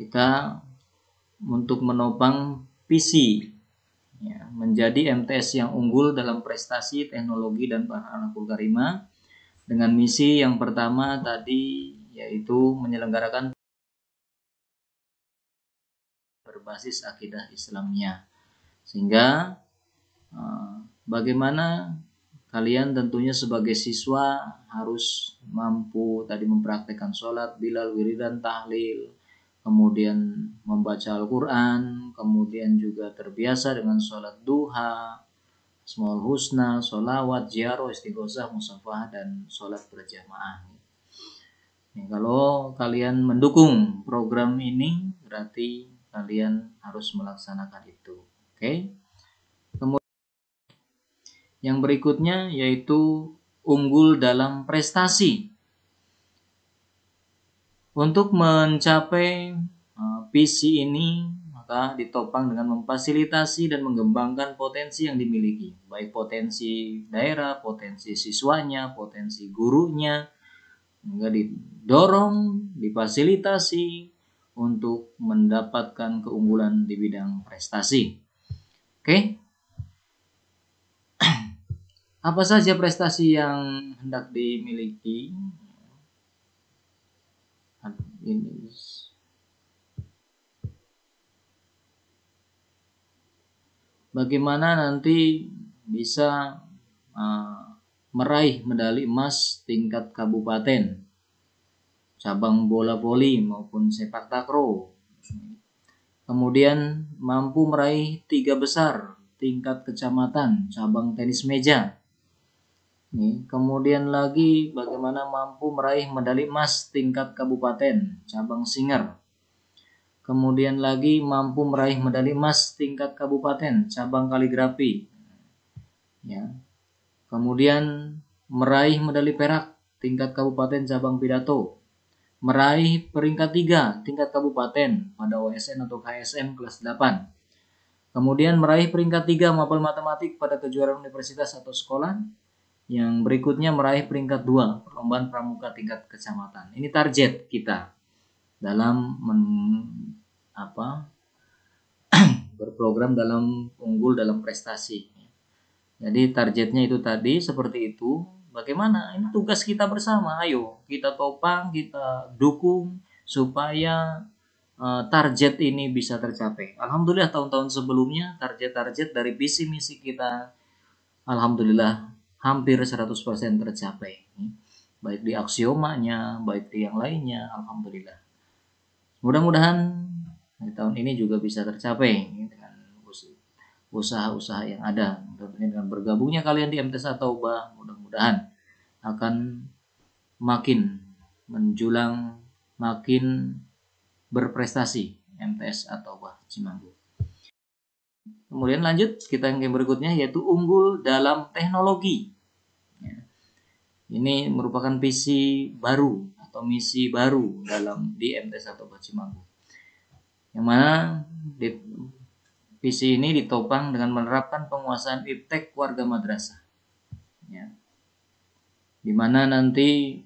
kita untuk menopang PC ya, menjadi MTS yang unggul dalam prestasi, teknologi, dan akhlakul karimah dengan misi yang pertama tadi yaitu menyelenggarakan berbasis akidah Islamnya, sehingga bagaimana kalian tentunya sebagai siswa harus mampu tadi mempraktekkan sholat, bilal, wiridan, tahlil, kemudian membaca Al-Quran, kemudian juga terbiasa dengan sholat duha, Asmaul Husna, sholawat, ziarah, istighosah, musafah, dan sholat berjamaah. Nih, kalau kalian mendukung program ini, berarti kalian harus melaksanakan itu. Oke. Kemudian yang berikutnya yaitu unggul dalam prestasi. Untuk mencapai visi ini, maka ditopang dengan memfasilitasi dan mengembangkan potensi yang dimiliki, baik potensi daerah, potensi siswanya, potensi gurunya, hingga didorong, difasilitasi untuk mendapatkan keunggulan di bidang prestasi. Oke. Apa saja prestasi yang hendak dimiliki? Ini bagaimana nanti bisa meraih medali emas tingkat kabupaten, cabang bola voli maupun sepak takraw. Kemudian mampu meraih 3 besar tingkat kecamatan, cabang tenis meja. Nih, kemudian lagi bagaimana mampu meraih medali emas tingkat kabupaten, cabang singer. Kemudian lagi mampu meraih medali emas tingkat kabupaten, cabang kaligrafi. Ya. Kemudian meraih medali perak tingkat kabupaten, cabang pidato. Meraih peringkat 3 tingkat kabupaten pada OSN atau KSM kelas 8. Kemudian meraih peringkat 3 mapel matematik pada kejuaraan universitas atau sekolah. Yang berikutnya meraih peringkat 2 perlombaan pramuka tingkat kecamatan. Ini target kita dalam berprogram dalam unggul dalam prestasi. Jadi targetnya itu tadi seperti itu. Bagaimana? Ini tugas kita bersama. Ayo kita topang, kita dukung supaya target ini bisa tercapai. Alhamdulillah tahun-tahun sebelumnya target-target dari visi misi kita alhamdulillah hampir 100% tercapai. Baik di aksiomanya, baik di yang lainnya, alhamdulillah. Mudah-mudahan di tahun ini juga bisa tercapai dengan usaha-usaha yang ada. Tentunya dengan bergabungnya kalian di MTS At-Taubah, mudah-mudahan akan makin menjulang, makin berprestasi MTS At-Taubah Cimanggu. Kemudian lanjut kita yang berikutnya yaitu unggul dalam teknologi. Ini merupakan visi baru atau misi baru di MTS At-Taubah Cimanggu. Yang mana visi ini ditopang dengan menerapkan penguasaan iptek warga madrasah. Ya. Di mana nanti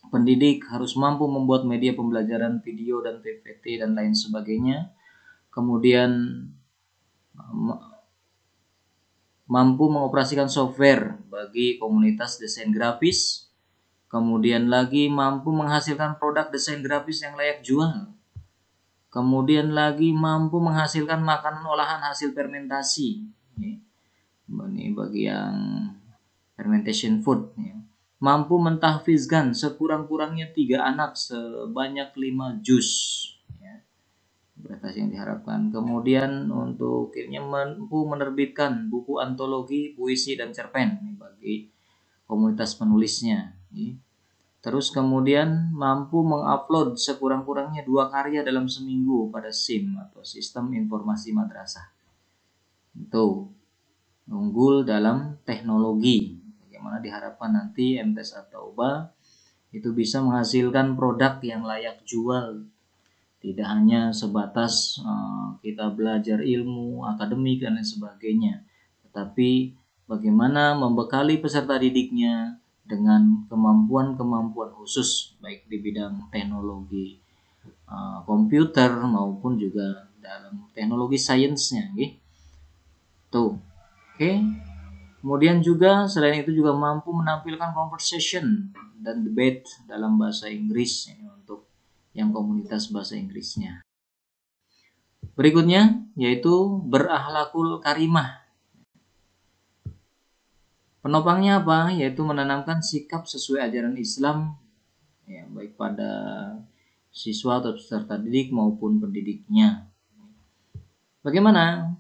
pendidik harus mampu membuat media pembelajaran video dan PPT dan lain sebagainya. Kemudian mampu mengoperasikan software bagi komunitas desain grafis. Kemudian lagi mampu menghasilkan produk desain grafis yang layak jual. Kemudian lagi mampu menghasilkan makanan olahan hasil fermentasi. Ini bagi yang fermentation food. Mampu mentahfizkan sekurang-kurangnya 3 anak sebanyak 5 juz. Prestasi yang diharapkan. Kemudian untuk akhirnya mampu menerbitkan buku antologi, puisi, dan cerpen bagi komunitas penulisnya. Terus kemudian mampu mengupload sekurang-kurangnya 2 karya dalam seminggu pada SIM atau Sistem Informasi Madrasah. Itu unggul dalam teknologi. Bagaimana diharapkan nanti MTS At-Taubah itu bisa menghasilkan produk yang layak jual. Tidak hanya sebatas kita belajar ilmu akademik dan lain sebagainya, tetapi bagaimana membekali peserta didiknya dengan kemampuan-kemampuan khusus baik di bidang teknologi komputer maupun juga dalam teknologi sainsnya gitu. Oke. Kemudian juga selain itu juga mampu menampilkan conversation dan debate dalam bahasa Inggris untuk yang komunitas bahasa Inggrisnya. Berikutnya yaitu berakhlakul karimah. Penopangnya apa? Yaitu menanamkan sikap sesuai ajaran Islam ya, baik pada siswa atau peserta didik maupun pendidiknya. Bagaimana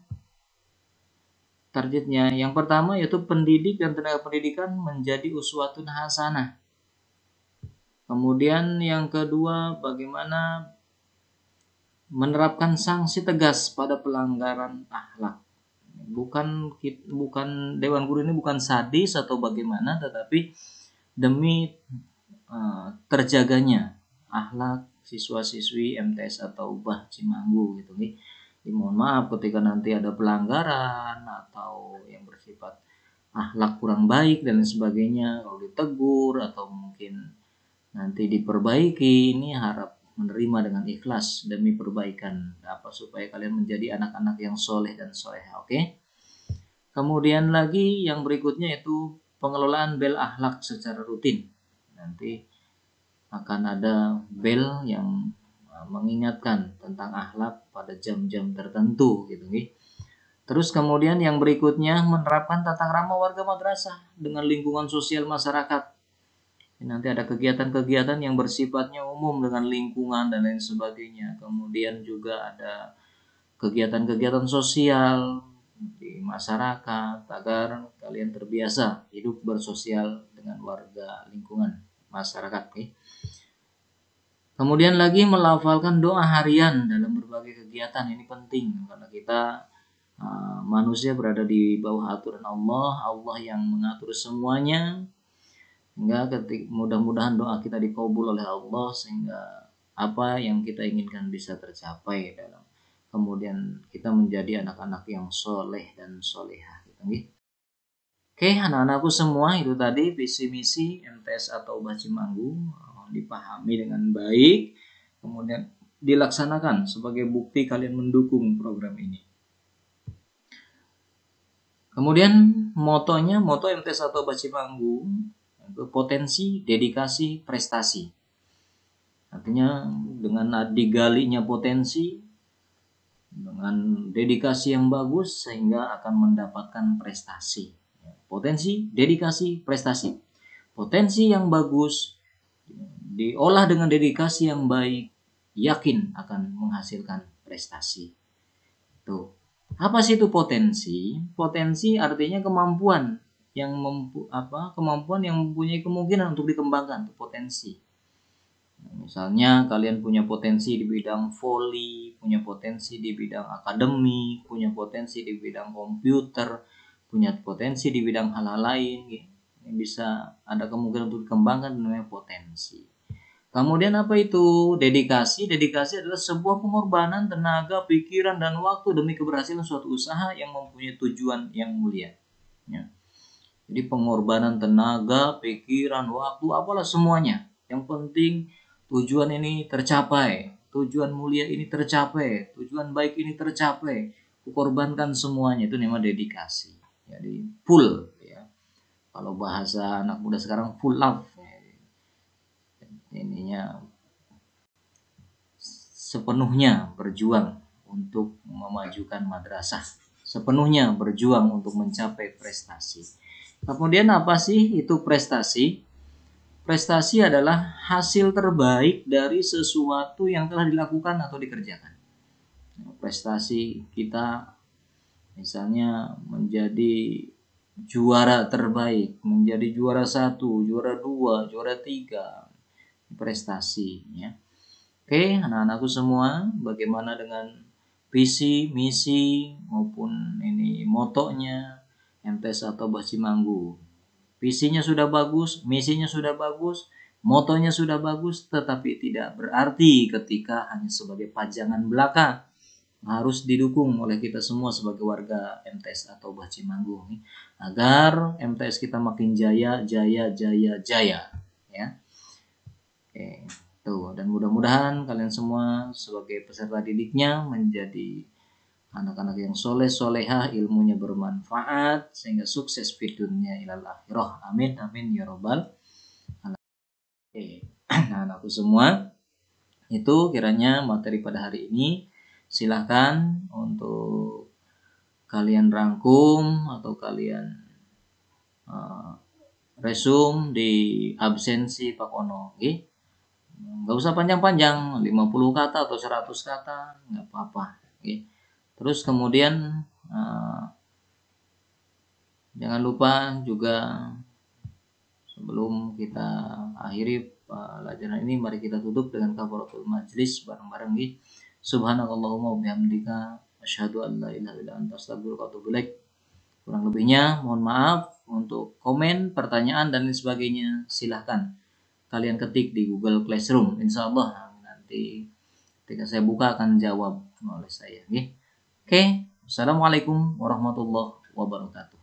targetnya? Yang pertama yaitu pendidik dan tenaga pendidikan menjadi uswatun hasanah. Kemudian yang kedua, bagaimana menerapkan sanksi tegas pada pelanggaran akhlak. Bukan Dewan Guru ini bukan sadis atau bagaimana, tetapi demi terjaganya akhlak siswa-siswi MTS atau Bah Cimanggu gitu nih. Mohon maaf ketika nanti ada pelanggaran atau yang bersifat akhlak kurang baik dan sebagainya, kalau ditegur atau mungkin nanti diperbaiki, ini harap menerima dengan ikhlas demi perbaikan supaya kalian menjadi anak-anak yang soleh dan soleha. Oke. Kemudian lagi yang berikutnya itu pengelolaan bel akhlak secara rutin. Nanti akan ada bel yang mengingatkan tentang akhlak pada jam-jam tertentu gitu nih. Terus kemudian yang berikutnya menerapkan tata krama warga madrasah dengan lingkungan sosial masyarakat. Nanti ada kegiatan-kegiatan yang bersifatnya umum dengan lingkungan dan lain sebagainya. Kemudian juga ada kegiatan-kegiatan sosial di masyarakat agar kalian terbiasa hidup bersosial dengan warga lingkungan masyarakat. Kemudian lagi melafalkan doa harian dalam berbagai kegiatan. Ini penting karena kita manusia berada di bawah aturan Allah. Allah yang mengatur semuanya. Sehingga mudah-mudahan doa kita dikabul oleh Allah sehingga apa yang kita inginkan bisa tercapai dalam kemudian kita menjadi anak-anak yang soleh dan solehah gitu. Oke, anak-anakku semua, itu tadi visi misi MTS atau Bah Cimanggu dipahami dengan baik, kemudian dilaksanakan sebagai bukti kalian mendukung program ini. Kemudian moto MTS atau Bah Cimanggu, potensi, dedikasi, prestasi. Artinya dengan digalinya potensi, dengan dedikasi yang bagus sehingga akan mendapatkan prestasi. Potensi, dedikasi, prestasi. Potensi yang bagus diolah dengan dedikasi yang baik, yakin akan menghasilkan prestasi. Tuh. Apa sih itu potensi? Potensi artinya kemampuan yang kemampuan yang mempunyai kemungkinan untuk dikembangkan, itu potensi. Misalnya kalian punya potensi di bidang voli, punya potensi di bidang akademik, punya potensi di bidang komputer, punya potensi di bidang hal-hal lain, yang bisa ada kemungkinan untuk dikembangkan, namanya potensi. Kemudian apa itu dedikasi? Dedikasi adalah sebuah pengorbanan tenaga, pikiran, dan waktu demi keberhasilan suatu usaha yang mempunyai tujuan yang mulia. Ya. Jadi pengorbanan tenaga, pikiran, waktu, apalah semuanya. Yang penting tujuan ini tercapai, tujuan mulia ini tercapai, tujuan baik ini tercapai. Kukorbankan semuanya, itu namanya dedikasi. Jadi full ya. Kalau bahasa anak muda sekarang full love. Ininya sepenuhnya berjuang untuk memajukan madrasah. Sepenuhnya berjuang untuk mencapai prestasi. Kemudian apa sih itu prestasi? Prestasi adalah hasil terbaik dari sesuatu yang telah dilakukan atau dikerjakan. Prestasi kita misalnya menjadi juara terbaik, menjadi juara 1, juara 2, juara 3, prestasi ya. Oke, anak-anakku semua, bagaimana dengan visi, misi maupun ini motonya MTS atau Bah Cimanggu? Visinya sudah bagus, misinya sudah bagus, motonya sudah bagus, tetapi tidak berarti ketika hanya sebagai pajangan belaka. harus didukung oleh kita semua sebagai warga MTS atau Bah Cimanggu nih, agar MTS kita makin jaya ya. Oke, tuh, dan mudah-mudahan kalian semua sebagai peserta didiknya menjadi anak-anak yang soleh solehah, ilmunya bermanfaat sehingga sukses di dunia ilal akhirah. Amin amin ya robbal alamin. Oke. Nah, anakku semua, itu kiranya materi pada hari ini. Silahkan untuk kalian rangkum atau kalian resume di absensi Pak Ono. Okay? Nggak usah panjang-panjang, 50 kata atau 100 kata, nggak apa-apa. Okay? Terus kemudian jangan lupa juga, sebelum kita akhiri pelajaran ini, mari kita tutup dengan kafaratul majlis bareng-bareng nih. Subhanakallahumma wa bihamdika asyhadu an la ilaha illa anta astaghfiruka wa atubu ilaik. Kurang lebihnya mohon maaf. Untuk komen, pertanyaan dan lain sebagainya silahkan kalian ketik di Google Classroom. Insya Allah nanti ketika saya buka akan jawab oleh saya. Oke. Assalamualaikum warahmatullahi wabarakatuh.